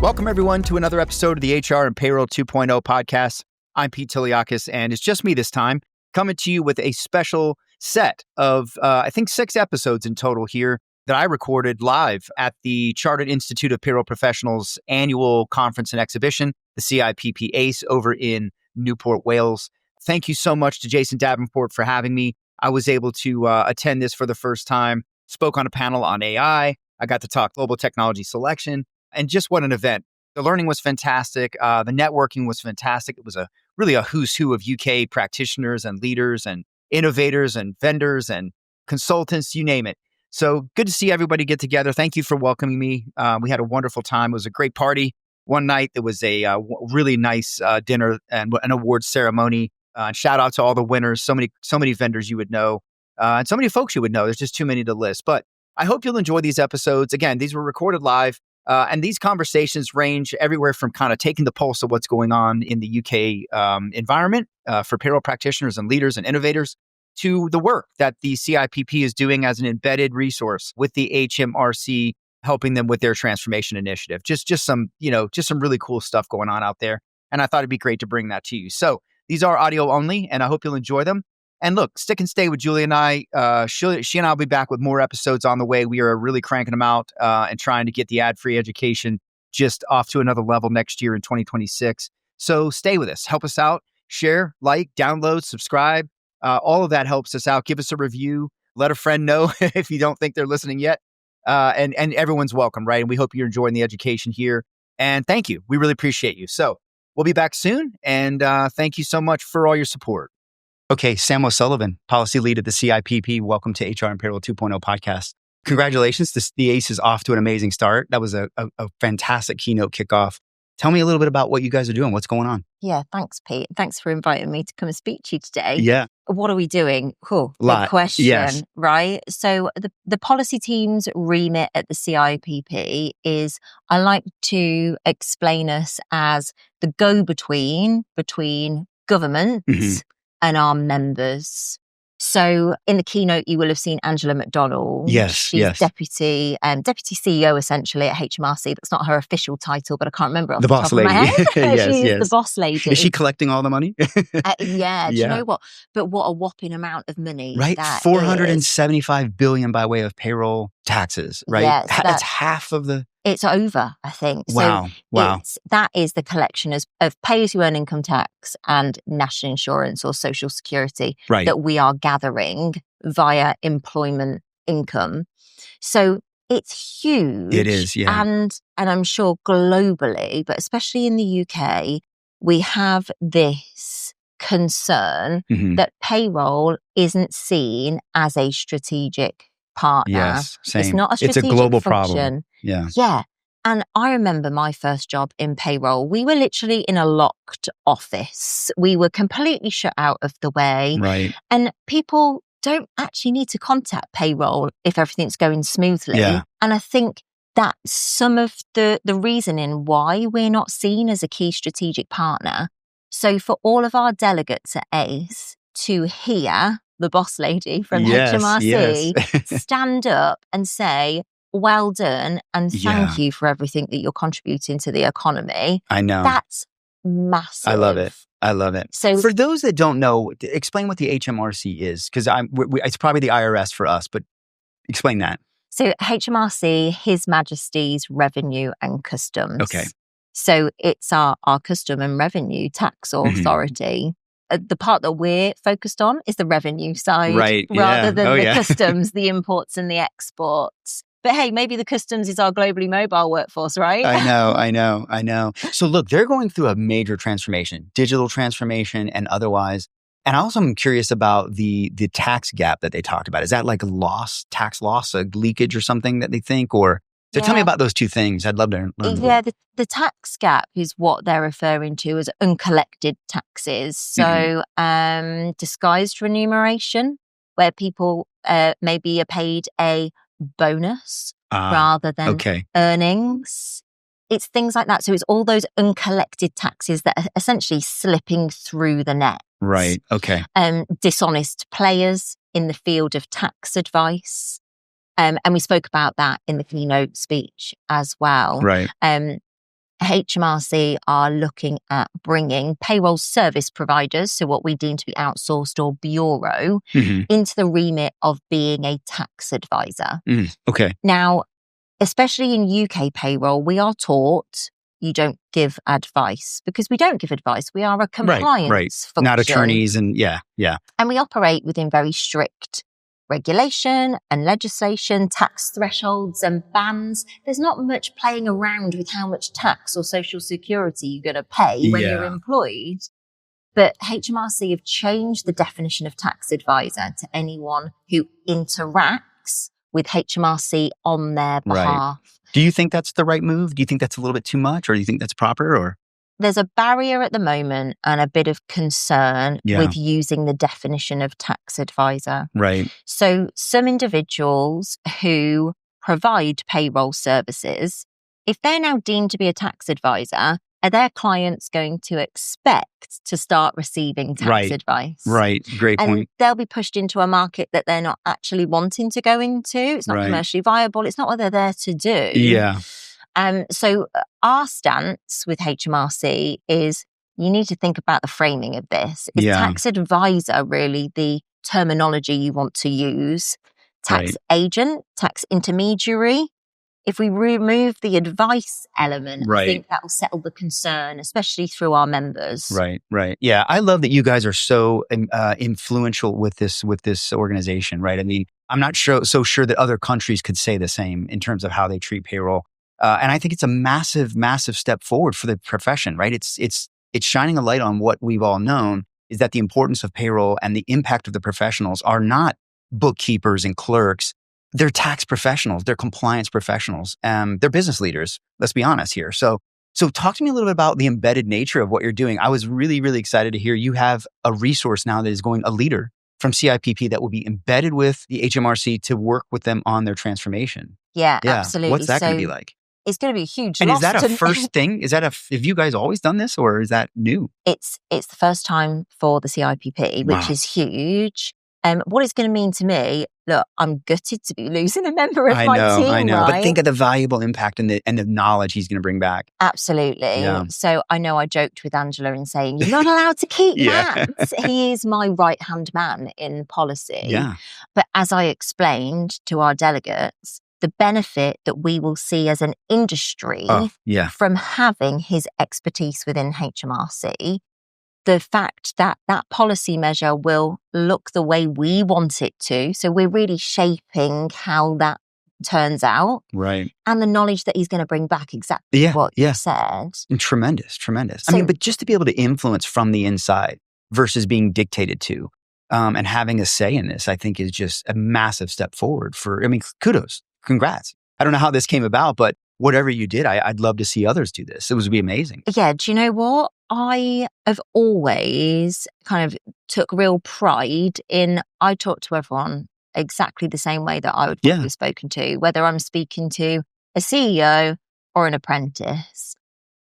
Welcome, everyone, to another episode of the HR and Payroll 2.0 podcast. I'm Pete Tiliakis, and it's just me this time, coming to you with a special set of, I think, 6 episodes in total here that I recorded live at the Chartered Institute of Payroll Professionals annual conference and exhibition, the CIPP ACE over in Newport, Wales. Thank you so much to Jason Davenport for having me. I was able to attend this for the first time, spoke on a panel on AI. I got to talk global technology selection. And just what an event. The learning was fantastic. The networking was fantastic. It was really a who's who of UK practitioners and leaders and innovators and vendors and consultants, you name it. So good to see everybody get together. Thank you for welcoming me. We had a wonderful time. It was a great party. One night, there was a really nice dinner and an awards ceremony. Shout out to all the winners. So many vendors you would know and so many folks you would know. There's just too many to list. But I hope you'll enjoy these episodes. Again, these were recorded live. And these conversations range everywhere from kind of taking the pulse of what's going on in the UK environment for payroll practitioners and leaders and innovators to the work that the CIPP is doing as an embedded resource with the HMRC, helping them with their transformation initiative. Just some really cool stuff going on out there. And I thought it'd be great to bring that to you. So these are audio only, and I hope you'll enjoy them. And look, stick and stay with Julie and I. She and I will be back with more episodes on the way. We are really cranking them out and trying to get the ad-free education just off to another level next year in 2026. So stay with us. Help us out. Share, like, download, subscribe. All of that helps us out. Give us a review. Let a friend know if you don't think they're listening yet. And everyone's welcome, right? And we hope you're enjoying the education here. And thank you. We really appreciate you. So we'll be back soon. And thank you so much for all your support. Okay, Sam O'Sullivan, policy lead at the CIPP. Welcome to HR and Payroll 2.0 podcast. Congratulations. The ACE is off to an amazing start. That was a fantastic keynote kickoff. Tell me a little bit about what you guys are doing. What's going on? Yeah, thanks, Pete. Thanks for inviting me to come and speak to you today. Yeah. What are we doing? Cool. Good question, yes. Right? So the policy team's remit at the CIPP is, I like to explain us as the go-between between governments and our members. So in the keynote, you will have seen Angela McDonald. Yes, She's deputy CEO essentially at HMRC. That's not her official title, but I can't remember off the boss top lady. of my head. Yes, She's the boss lady. Is she collecting all the money? Yeah. Do you know what? But what a whopping amount of money. Right? That 475 billion by way of payroll taxes, right? Yeah, so that's half of the... It's over, I think. Wow. That is the collection of pay-as-you-earn income tax and national insurance or social security that we are gathering via employment income. So it's huge. It is, yeah. And I'm sure globally, but especially in the UK, we have this concern that payroll isn't seen as a strategic partner. Yes, same. It's not a strategic It's a global function. problem. Yeah. Yeah. And I remember my first job in payroll. We were literally in a locked office. We were completely shut out of the way. Right. And people don't actually need to contact payroll if everything's going smoothly. Yeah. And I think that's some of the reasoning why we're not seen as a key strategic partner. So for all of our delegates at ACE to hear the boss lady from HMRC stand up and say, well done, and thank you for everything that you're contributing to the economy. I know. That's massive. I love it. So for those that don't know, explain what the HMRC is, because it's probably the IRS for us, but explain that. So HMRC, His Majesty's Revenue and Customs. Okay. So it's our custom and revenue tax authority. The part that we're focused on is the revenue side, rather than the customs, the imports and the exports. But hey, maybe the customs is our globally mobile workforce, right? I know. So look, they're going through a major transformation, digital transformation and otherwise. And I also am curious about the tax gap that they talked about. Is that like tax loss, a leakage or something that they think? Or so tell me about those two things. I'd love to learn. Yeah, the tax gap is what they're referring to as uncollected taxes. So disguised remuneration, where people maybe are paid a bonus rather than earnings. It's things like that. So it's all those uncollected taxes that are essentially slipping through the net. Right. Okay. Dishonest players in the field of tax advice. And we spoke about that in the keynote speech as well. Right. HMRC are looking at bringing payroll service providers, so what we deem to be outsourced or bureau, into the remit of being a tax advisor. Okay. Now, especially in UK payroll, we are taught you don't give advice, because we don't give advice. We are a compliance function. Not attorneys and yeah. And we operate within very strict regulation and legislation, tax thresholds and bans. There's not much playing around with how much tax or social security you're going to pay when you're employed. But HMRC have changed the definition of tax advisor to anyone who interacts with HMRC on their behalf. Do you think that's the right move? Do you think that's a little bit too much, or do you think that's proper? Or there's a barrier at the moment and a bit of concern with using the definition of tax advisor. Right. So some individuals who provide payroll services, if they're now deemed to be a tax advisor, are their clients going to expect to start receiving tax advice? Right. Great point. And they'll be pushed into a market that they're not actually wanting to go into. It's not commercially viable. It's not what they're there to do. Yeah. So our stance with HMRC is you need to think about the framing of this. Is tax advisor really the terminology you want to use? Tax agent, tax intermediary? If we remove the advice element, I think that will settle the concern, especially through our members. Right. Yeah, I love that you guys are so influential with this organization, right? I mean, I'm not so sure that other countries could say the same in terms of how they treat payroll. And I think it's a massive, massive step forward for the profession, right? It's shining a light on what we've all known, is that the importance of payroll and the impact of the professionals are not bookkeepers and clerks. They're tax professionals, they're compliance professionals, they're business leaders. Let's be honest here. So talk to me a little bit about the embedded nature of what you're doing. I was really, really excited to hear you have a resource now that is going, a leader from CIPP that will be embedded with the HMRC to work with them on their transformation. Yeah, absolutely. What's that going to be like? It's going to be a huge And loss. is that a first thing? Have you guys always done this, or is that new? It's the first time for the CIPP, which is huge. What it's going to mean to me, look, I'm gutted to be losing a member of my team. I know. Right? But think of the valuable impact and the knowledge he's going to bring back. Absolutely. Yeah. So I know I joked with Angela in saying, you're not allowed to keep Matt. He is my right-hand man in policy. Yeah. But as I explained to our delegates, the benefit that we will see as an industry from having his expertise within HMRC, the fact that that policy measure will look the way we want it to. So we're really shaping how that turns out. Right. And the knowledge that he's going to bring back exactly what you said. Tremendous. I mean, but just to be able to influence from the inside versus being dictated to and having a say in this, I think is just a massive step forward kudos. Congrats. I don't know how this came about, but whatever you did, I'd love to see others do this. It would be amazing. Yeah. Do you know what? I have always kind of took real pride in, I talk to everyone exactly the same way that I would be spoken to, whether I'm speaking to a CEO or an apprentice.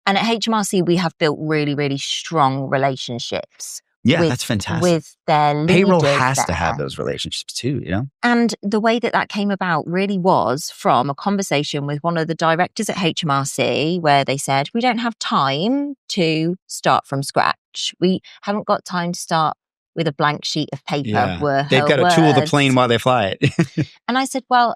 And at HMRC, we have built really, really strong relationships. Yeah, that's fantastic. With their leaders. Payroll has to have those relationships too, you know? And the way that came about really was from a conversation with one of the directors at HMRC where they said, we don't have time to start from scratch. We haven't got time to start with a blank sheet of paper. They've got to tool the plane while they fly it. And I said, well,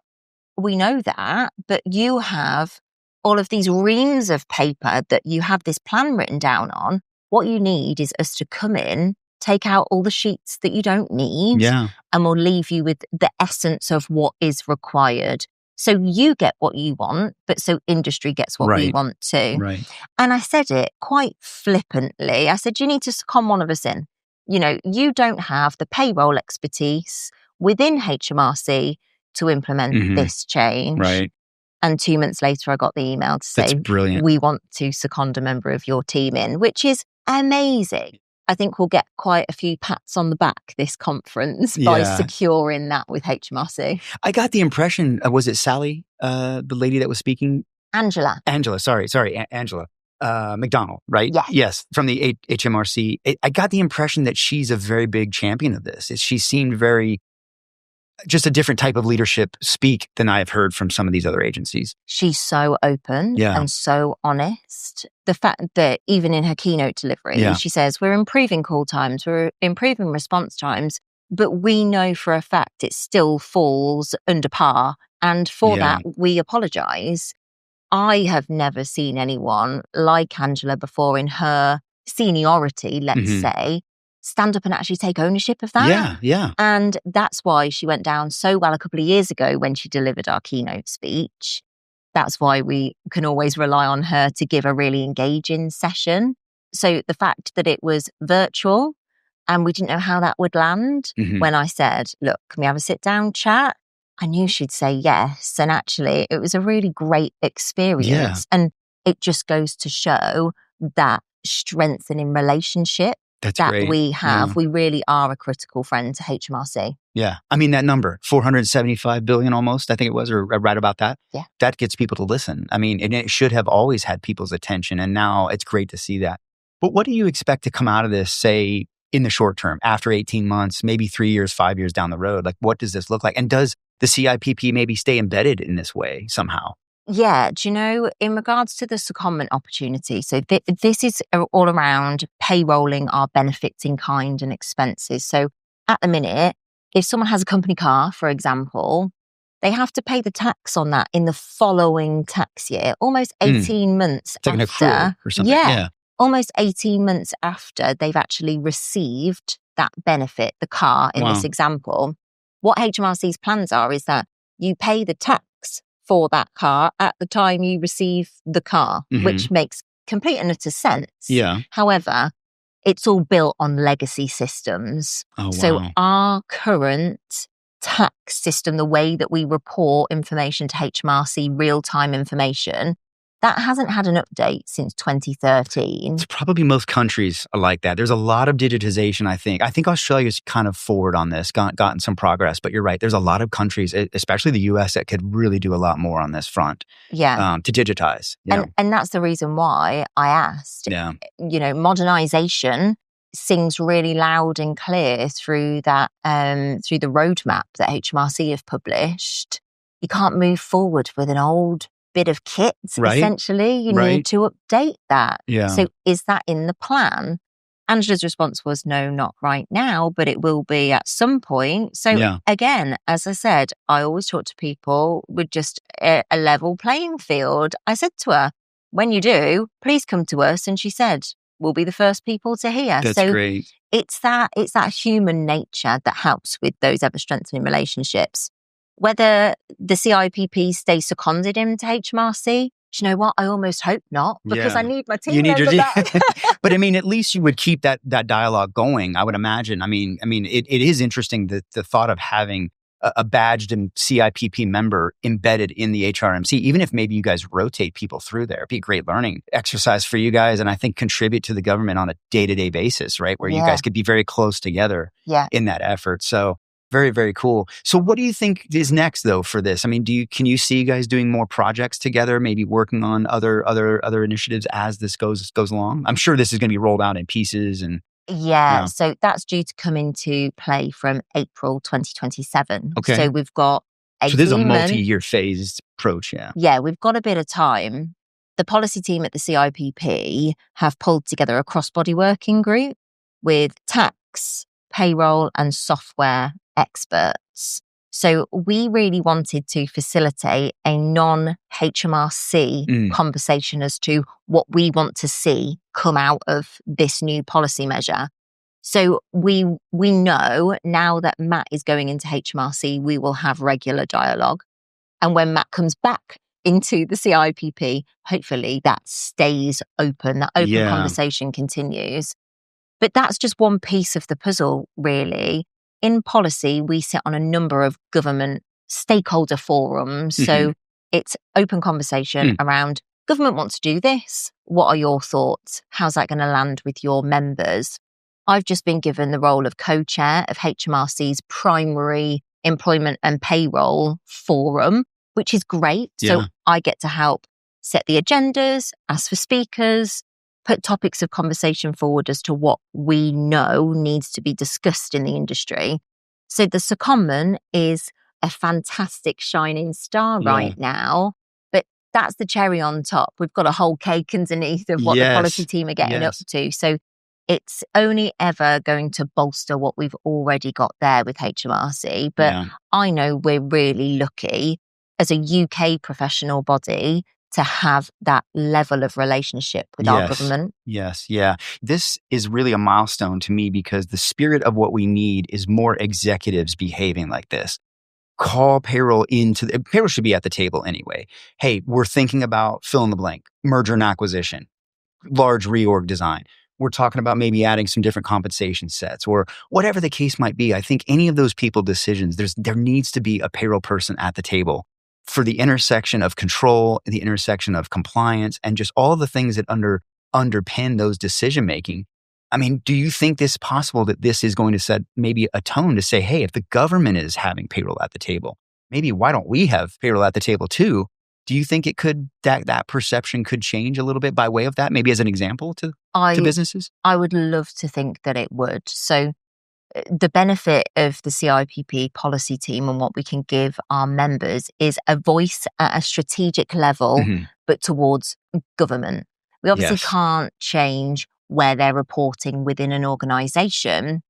we know that, but you have all of these reams of paper that you have this plan written down on. What you need is us to come in, take out all the sheets that you don't need, and we'll leave you with the essence of what is required. So you get what you want, but so industry gets what we want too. Right. And I said it quite flippantly. I said, you need to second one of us in. You know, you don't have the payroll expertise within HMRC to implement this change. Right. And 2 months later, I got the email to say, we want to second a member of your team in, which is amazing. I think we'll get quite a few pats on the back this conference by securing that with HMRC. I got the impression, was it Sally, the lady that was speaking? Angela, sorry, Angela. McDonald, right? Yes, from the HMRC. I got the impression that she's a very big champion of this. She seemed very just a different type of leadership speak than I've heard from some of these other agencies. She's so open and so honest. The fact that even in her keynote delivery, she says, we're improving call times, we're improving response times, but we know for a fact it still falls under par. And for that, we apologize. I have never seen anyone like Angela before in her seniority, let's say, stand up and actually take ownership of that. Yeah. And that's why she went down so well a couple of years ago when she delivered our keynote speech. That's why we can always rely on her to give a really engaging session. So the fact that it was virtual and we didn't know how that would land, when I said, look, can we have a sit down chat? I knew she'd say yes. And actually, it was a really great experience. And it just goes to show that strengthening relationship we have. We really are a critical friend to HMRC. Yeah. I mean, that number, 475 billion almost, I think it was, or right about that. Yeah. That gets people to listen. I mean, and it should have always had people's attention. And now it's great to see that. But what do you expect to come out of this, say, in the short term, after 18 months, maybe 3 years, 5 years down the road? Like, what does this look like? And does the CIPP maybe stay embedded in this way somehow? Yeah. Do you know, in regards to the secondment opportunity, so this is all around payrolling our benefits in kind and expenses. So at the minute, if someone has a company car, for example, they have to pay the tax on that in the following tax year, almost 18 months it's like after. An accrual or something. Yeah. Almost 18 months after they've actually received that benefit, the car in this example. What HMRC's plans are is that you pay the tax for that car at the time you receive the car, which makes complete and utter sense. Yeah. However, it's all built on legacy systems. So our current tax system, the way that we report information to HMRC, real-time information, that hasn't had an update since 2013. It's probably most countries are like that. There's a lot of digitization, I think. I think Australia's kind of forward on this, gotten some progress. But you're right. There's a lot of countries, especially the US, that could really do a lot more on this front to digitize. And that's the reason why I asked. You know, modernization sings really loud and clear through that, through the roadmap that HMRC have published. You can't move forward with an old bit of kit, essentially. You need to update that. So is that in the plan? Angela's response was, no, not right now, but it will be at some point. So again, as I said, I always talk to people with just a level playing field. I said to her, when you do, please come to us. And she said, we'll be the first people to hear. That's great. It's that human nature that helps with those ever strengthening relationships. Whether the CIPP stays seconded into HMRC, do you know what? I almost hope not, because I need my team. You need your But I mean, at least you would keep that dialogue going, I would imagine. I mean, it is interesting that the thought of having a badged and CIPP member embedded in the HRMC, even if maybe you guys rotate people through there, it'd be a great learning exercise for you guys. And I think contribute to the government on a day-to-day basis, right? Where you guys could be very close together in that effort. So very, very cool. So what do you think is next though for this? I mean, can you see you guys doing more projects together, maybe working on other initiatives as this goes along? I'm sure this is going to be rolled out in pieces and so that's due to come into play from April 2027. Okay. So we've got so this is a multi-year phased approach, we've got a bit of time. The policy team at the CIPP have pulled together a cross-body working group with tax, payroll and software experts. So we really wanted to facilitate a non-HMRC conversation as to what we want to see come out of this new policy measure. So we know now that Matt is going into HMRC, we will have regular dialogue. And when Matt comes back into the CIPP, hopefully that stays open, that open conversation continues. But that's just one piece of the puzzle, really. In policy, we sit on a number of government stakeholder forums. So it's open conversation around government wants to do this. What are your thoughts? How's that going to land with your members? I've just been given the role of co-chair of HMRC's primary employment and payroll forum, which is great. So I get to help set the agendas, ask for speakers, put topics of conversation forward as to what we know needs to be discussed in the industry. So the secondment is a fantastic shining star right now, but that's the cherry on top. We've got a whole cake underneath of what the policy team are getting up to. So it's only ever going to bolster what we've already got there with HMRC. But I know we're really lucky as a UK professional body to have that level of relationship with our government. This is really a milestone to me because the spirit of what we need is more executives behaving like this. Call payroll payroll should be at the table anyway. Hey, we're thinking about fill in the blank, merger and acquisition, large reorg design. We're talking about maybe adding some different compensation sets or whatever the case might be. I think any of those people decisions, there needs to be a payroll person at the table for the intersection of control, the intersection of compliance, and just all the things that underpin those decision making. I mean, do you think this is possible that this is going to set maybe a tone to say, hey, if the government is having payroll at the table, maybe why don't we have payroll at the table too? Do you think it could that perception could change a little bit by way of that, maybe as an example to businesses? I would love to think that it would. So the benefit of the CIPP policy team and what we can give our members is a voice at a strategic level, but towards government. We obviously can't change where they're reporting within an organisation,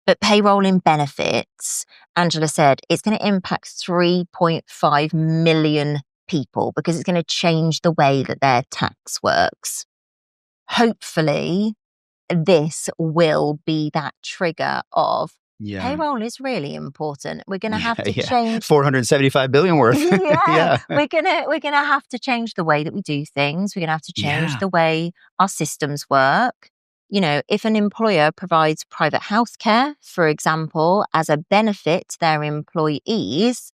but payrolling benefits, Angela said, it's going to impact 3.5 million people because it's going to change the way that their tax works. Hopefully, this will be that trigger of payroll is really important. We're going to have to change $475 billion worth. We're going to have to change the way that we do things. We're going to have to change the way our systems work. You know, if an employer provides private healthcare, for example, as a benefit to their employees,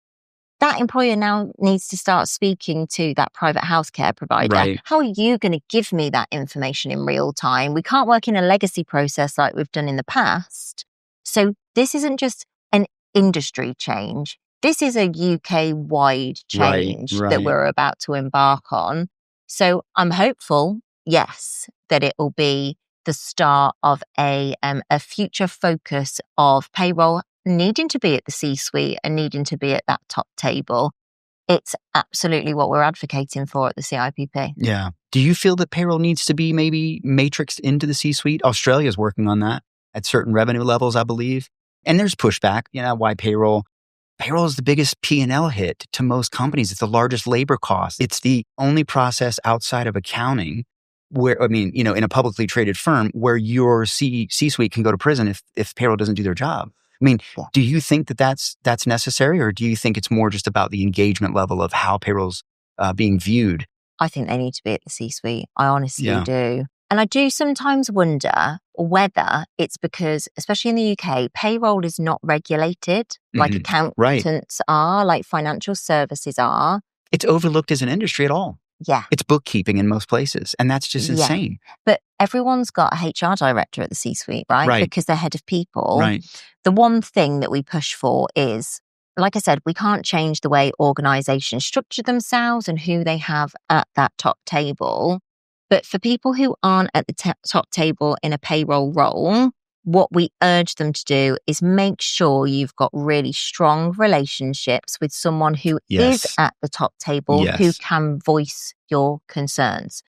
that employer now needs to start speaking to that private healthcare provider. Right. How are you going to give me that information in real time? We can't work in a legacy process like we've done in the past. So this isn't just an industry change. This is a UK-wide change that we're about to embark on. So I'm hopeful, yes, that it will be the start of a future focus of payroll needing to be at the C-suite and needing to be at that top table. It's absolutely what we're advocating for at the CIPP. Yeah. Do you feel that payroll needs to be maybe matrixed into the C-suite? Australia's working on that at certain revenue levels, I believe. And there's pushback, why payroll is the biggest P&L hit to most companies. It's the largest labor cost. It's the only process outside of accounting where, in a publicly traded firm where your C-suite can go to prison if payroll doesn't do their job. Do you think that that's necessary, or do you think it's more just about the engagement level of how payroll's being viewed? I think they need to be at the C-suite. I honestly do. And I do sometimes wonder whether it's because, especially in the UK, payroll is not regulated like accountants are, like financial services are. It's overlooked as an industry at all. Yeah. It's bookkeeping in most places. And that's just insane. But everyone's got a HR director at the C-suite, right? Because they're head of people. Right. The one thing that we push for is, like I said, we can't change the way organizations structure themselves and who they have at that top table. But for people who aren't at the top table in a payroll role, what we urge them to do is make sure you've got really strong relationships with someone who is at the top table, who can voice your concerns.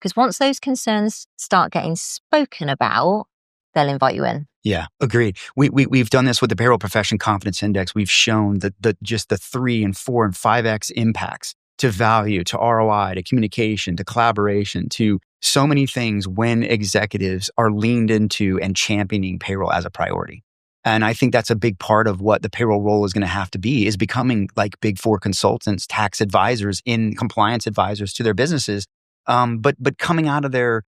Because once those concerns start getting spoken about, they'll invite you in. Yeah, agreed. We've done this with the Payroll Profession Confidence Index. We've shown that just the 3 and 4 and 5x impacts to value, to ROI, to communication, to collaboration, to so many things when executives are leaned into and championing payroll as a priority. And I think that's a big part of what the payroll role is going to have to be, is becoming like Big Four consultants, tax advisors, compliance advisors to their businesses, but coming out of their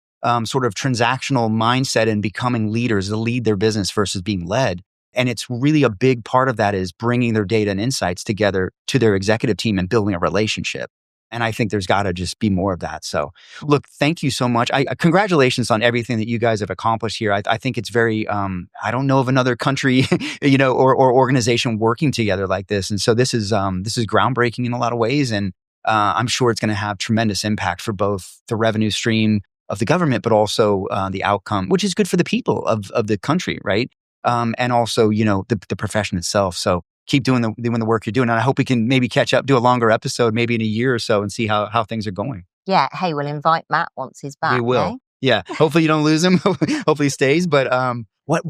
sort of transactional mindset and becoming leaders to lead their business versus being led. And it's really a big part of that is bringing their data and insights together to their executive team and building a relationship. And I think there's got to just be more of that. So look, thank you so much. Congratulations on everything that you guys have accomplished here. I think it's very, I don't know of another country, or organization working together like this. And so this is groundbreaking in a lot of ways. And I'm sure it's going to have tremendous impact for both the revenue stream of the government, but also the outcome, which is good for the people of the country, right? and also, the profession itself. So keep doing the work you're doing. And I hope we can maybe catch up, do a longer episode, maybe in a year or so, and see how things are going. Yeah. Hey, we'll invite Matt once he's back. We will. Eh? Yeah. Hopefully you don't lose him. Hopefully he stays. But what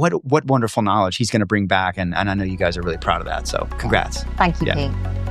wonderful knowledge he's going to bring back. And I know you guys are really proud of that. So congrats. Thank you, Pete.